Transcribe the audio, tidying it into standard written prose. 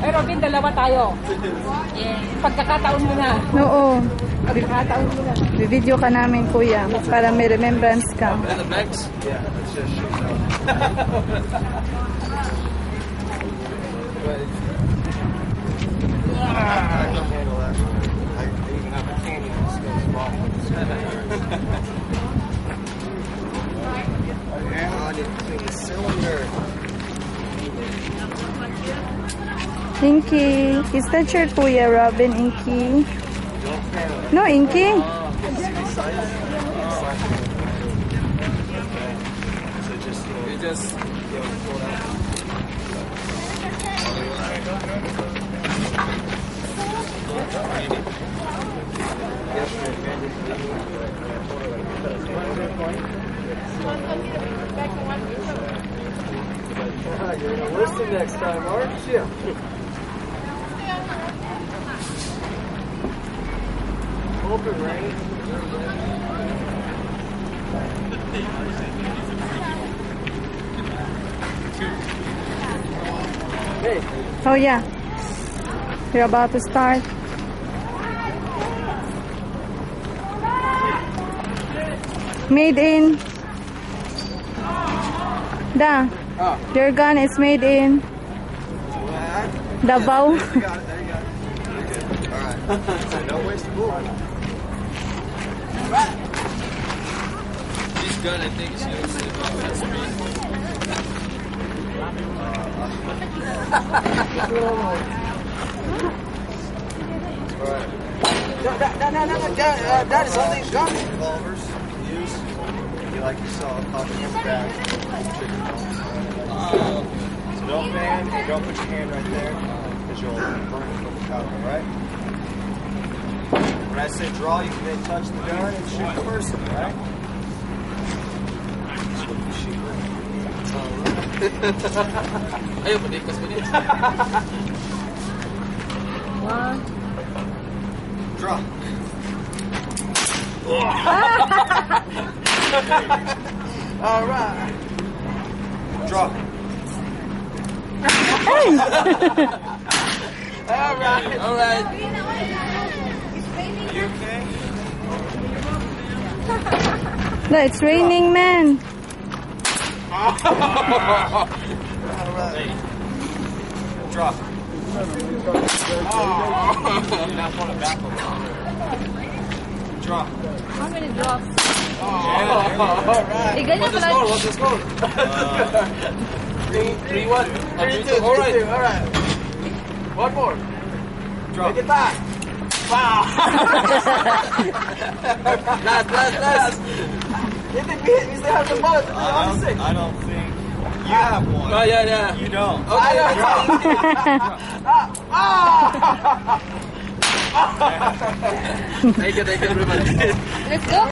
Pero din dalawa tayo. Yeah. Pagkakataon mo na. Oo. Pagkakataon mo na. Video ka namin, kuya. Para may remembrance ka. Yeah, it's just I can handle that. I even have a candy that's so small. I need to clean the cylinder. Inky. Is that your kuya, Robin? Inky? No, Inky? So just, you just, pull it out. You're gonna listen next time, aren't you? Open, right? Hey. Oh, yeah. You're about to start. Made in. Your gun is made in Davao. There you go. There you go. Alright. So don't waste the bullet. This gun, I think, is used as Alright. No. That is only gun revolvers you can use. You like you saw popping in the back. So don't fan and don't put your hand right there because you'll burn it from the top, alright? When I say draw, you can then touch the gun and shoot the person, alright? Ayaw, panikas mo din. One. Draw. Alright. Draw. Alright. You okay? No, it's raining, man. Alright. Draw. Draw. How many drops? Alright. Eh, ganyan pala. What's the score? 3-1. 3-2. Alright. One more. Draw. Make it back. Wow. last. If it hit, we still have the bullet. I don't think you have one. Oh, yeah. You don't. Okay, Draw. Thank you very much. Let's go.